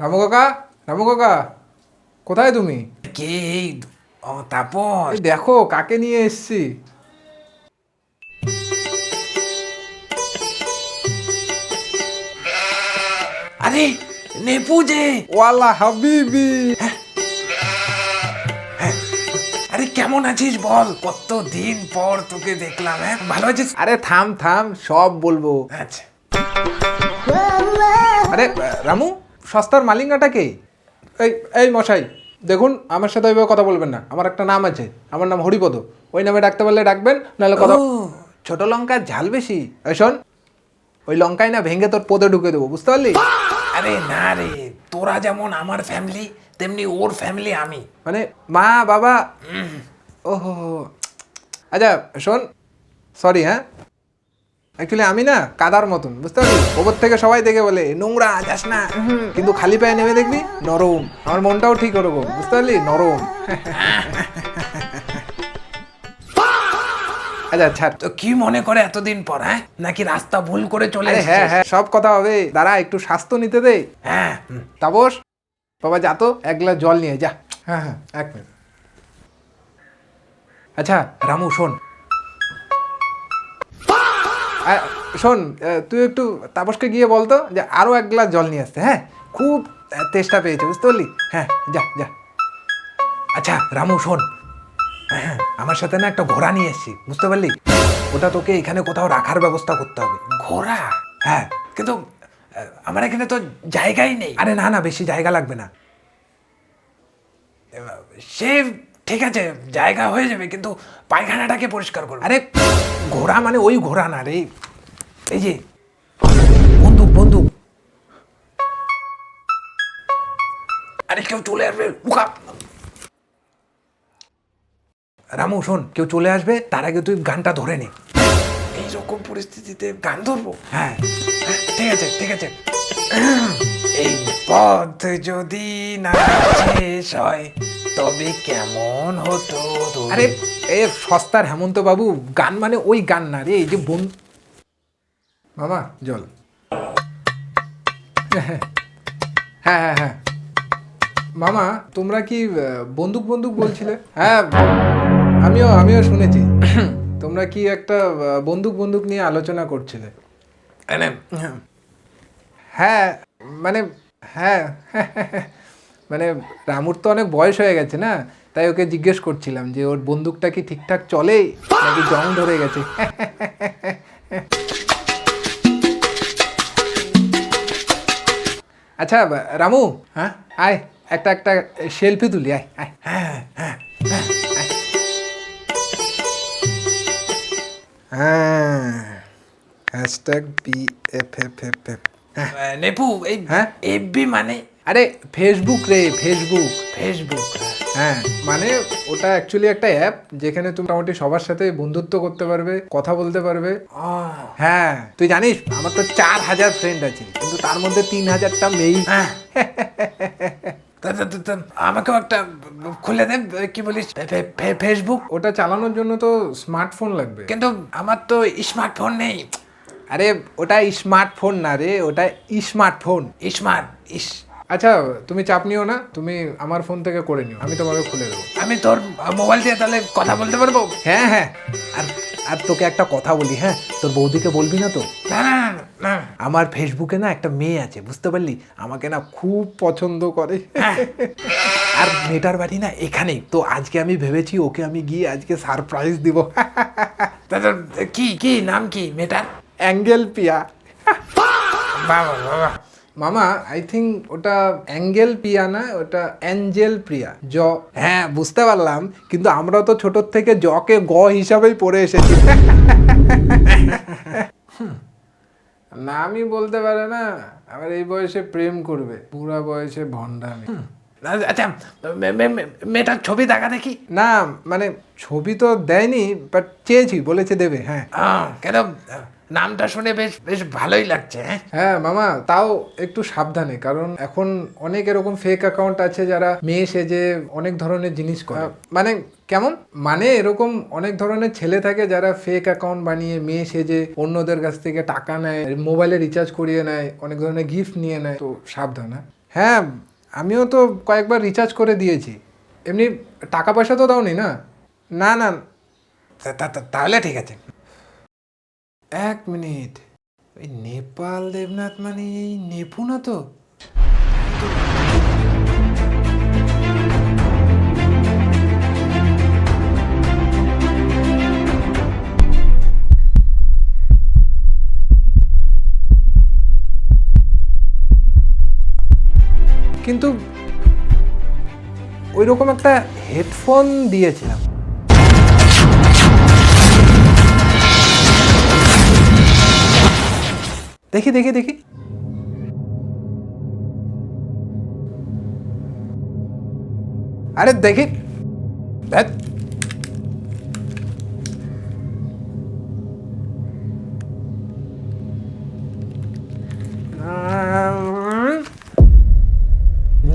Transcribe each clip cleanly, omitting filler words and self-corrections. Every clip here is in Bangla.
রামু কাকা, রামু কাকা, কোথায় তুমি? কে এই তাপস? এই দেখো কাকে নিয়ে এসছি। আরে নেপু যে। ওয়ালা হাবিবি। আরে কেমন আছিস বল? কত দিন পর তোকে দেখলাম। হ্যাঁ, ভালো আছিস? আরে থাম থাম, সব বলবো। আচ্ছা। আরে রামু, সস্তার মালিঙ্গাটা কে? এই এই মশাই, দেখুন আমার সাথে ওইভাবে কথা বলবেন না। আমার একটা নাম আছে, আমার নাম হরিপদ। ওই নামে ডাকতে পারলে ডাকবেন, নাহলে কথা। ও। ছোট লঙ্কার ঝাল বেশি। এই শোন, ওই লঙ্কাই না ভেঙে তোর পদে ঢুকে দেবো, বুঝতে পারলি? আরে না রে, তোরা যেমন আমার ফ্যামিলি তেমনি ওর ফ্যামিলি আমি। মানে মা বাবা। ওহো, আচ্ছা শোন, সরি হ্যাঁ। অ্যাকচুয়ালি আমি না কাদার মতন, বুঝতে পারলি? ওপর থেকে সবাই দেখে বলে নোংরা যাস না, কিন্তু খালি পায়ে নেমে দেখবি নরম। আমার মনটাও ঠিক ওরকম, বুঝতে পারলি, নরম। আচ্ছা ছাড়। তো কি মনে করে এতদিন পর? হ্যাঁ, নাকি রাস্তা ভুল করে চলে আরে হ্যাঁ এসেছিস? হ্যাঁ, সব কথা হবে, দাঁড়া একটু স্বাস্থ্য নিতে দে। হ্যাঁ। তাপস, বাবা যা তো এক গ্লাস জল নিয়ে যা। হ্যাঁ হ্যাঁ, এক মিনিট। আচ্ছা রামু শোন, শোন, তুই একটু তাপসকে গিয়ে বলতো যে আরও এক গ্লাস জল নিয়ে আসতে। হ্যাঁ, খুব তেষ্টা পেয়েছে, বুঝতে পারলি? হ্যাঁ যা যা। আচ্ছা রামু শোন, হ্যাঁ, আমার সাথে না একটা ঘোড়া নিয়ে এসেছি, বুঝতে পারলি? ওটা তোকে এখানে কোথাও রাখার ব্যবস্থা করতে হবে। ঘোড়া? হ্যাঁ। কিন্তু আমার এখানে তো জায়গাই নেই। আরে না না, বেশি জায়গা লাগবে না। সে ঠিক আছে, জায়গা হয়ে যাবে, কিন্তু পায়খানাটাকে পরিষ্কার করবো। আরে ঘোড়া মানে ওই ঘোড়া না রে, এই যে বন্দুক বন্দুক। আরে কেউ চলে আসবে, লুকা। রামু শোন, কেউ চলে আসবে তার আগে তুই গানটা ধরে নে। এইরকম পরিস্থিতিতে গান ধরবো? হ্যাঁ হ্যাঁ, ঠিক আছে ঠিক আছে। এই পথ যদি না শেষ হয় তবে কেমন হতো তোর? আরে এ সস্তার হেমন্ত বাবু, গান মানে ওই গান না রে, এই যে মামা জল। হ্যাঁ হ্যাঁ হ্যাঁ, মামা তোমরা কি বন্দুক বন্দুক বলছিলে? হ্যাঁ, আমিও আমিও শুনেছি। তোমরা কি একটা বন্দুক বন্দুক নিয়ে আলোচনা করছিলে। এনে, হ্যাঁ মানে, হ্যাঁ মানে রামুর তো অনেক বয়স হয়ে গেছে না, তাই ওকে জিজ্ঞেস করছিলাম যে ওর বন্দুকটা কি ঠিকঠাক চলে নাকি জং ধরে গেছে। আচ্ছা রামু, হ্যাঁ আয় একটা একটা সেলফি তুলি, আয় আয়। হ্যাঁ হ্যাঁ। হ্যাঁ, হ্যাশট্যাগ BFFFF। নেপু, এই হ্যাঁ? এফবি মানে? আরে ফেসবুক রে, ফেসবুক। ফেসবুক? হ্যাঁ মানে ওটা অ্যাকচুয়ালি একটা অ্যাপ যেখানে তুমি মোটামুটি সবার সাথে বন্ধুত্ব করতে পারবে, কথা বলতে পারবে। ও, হ্যাঁ তুই জানিস আমার তো 4,000 ফ্রেন্ড আছে, কিন্তু তার মধ্যে 3,000টা মেয়ে। হ্যাঁ। আমাকেও একটা খুলে দে, কি বলিস, ফেসবুক? ওটা চালানোর জন্য তো স্মার্টফোন লাগবে। কিন্তু আমার তো স্মার্টফোন নেই। আরে ওটা স্মার্টফোন না রে, ওটা স্মার্টফোন। স্মার্ট ইস। আচ্ছা তুমি চাপ নিও না, তুমি আমার ফোন থেকে করে নিও, আমি তোমাকে খুলে দেবো। আমি তোর মোবাইল দিয়ে তাহলে কথা বলতে পারবো? হ্যাঁ হ্যাঁ, আর আর তোকে একটা কথা বলি, হ্যাঁ, তোর বৌদিকে বলবি না তো? না না না, না। আমার ফেসবুকে না একটা মেয়ে আছে, বুঝতে পারলি? আমাকে না খুব পছন্দ করে। আর মেয়েটার বাড়ি না এখানেই তো, আজকে আমি ভেবেছি ওকে আমি গিয়ে আজকে সারপ্রাইজ দিব। কি কি নাম কি মেয়েটার? অ্যাঙ্গেল পিয়া। বাবা বাবা। মামা আই থিঙ্ক ওটা অ্যাঙ্গেল পিয়া না, ওটা অ্যাঞ্জেল প্রিয়া। হ্যাঁ বুঝতে পারলাম, কিন্তু আমরা তো ছোটোর থেকে জকে গ হিসাবেই পড়ে এসেছি। নামই বলতে পারে না, আবার এই বয়সে প্রেম করবে, বুড়া বয়সে ভণ্ডামি। আচ্ছা, মেয়েটার ছবি দেখা দেখি। না মানে ছবি তো দেয়নি, বাট চেয়েছি, বলেছে দেবে। হ্যাঁ কেন, নামটা শুনে বেশ বেশ ভালোই লাগছে। হ্যাঁ হ্যাঁ মামা, তাও একটু সাবধানে, কারণ এখন অনেক এরকম ফেক অ্যাকাউন্ট আছে যারা মেয়ে সেজে অনেক ধরনের জিনিস করে। মানে কেমন, মানে এরকম অনেক ধরনের ছেলে থাকে যারা ফেক অ্যাকাউন্ট বানিয়ে মেয়ে সেজে অন্যদের কাছ থেকে টাকা নেয়, মোবাইলে রিচার্জ করিয়ে নেয়, অনেক ধরনের গিফট নিয়ে নেয়, তো সাবধান। হ্যাঁ হ্যাঁ, আমিও তো কয়েকবার রিচার্জ করে দিয়েছি। এমনি টাকা পয়সা তো দাওনি না? না না, তাহলে ঠিক আছে। 1 মিনিট, ওই নেপাল দেবনাথ মানে এই নেপু না তো? কিন্তু ওই রকম একটা হেডফোন দিয়েছিলাম। দেখি দেখি দেখি, আরে দেখি, ধ্যাৎ।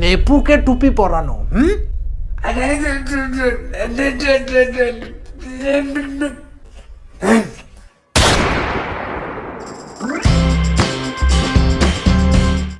নেপুকে টুপি পরানো, হুম? আরে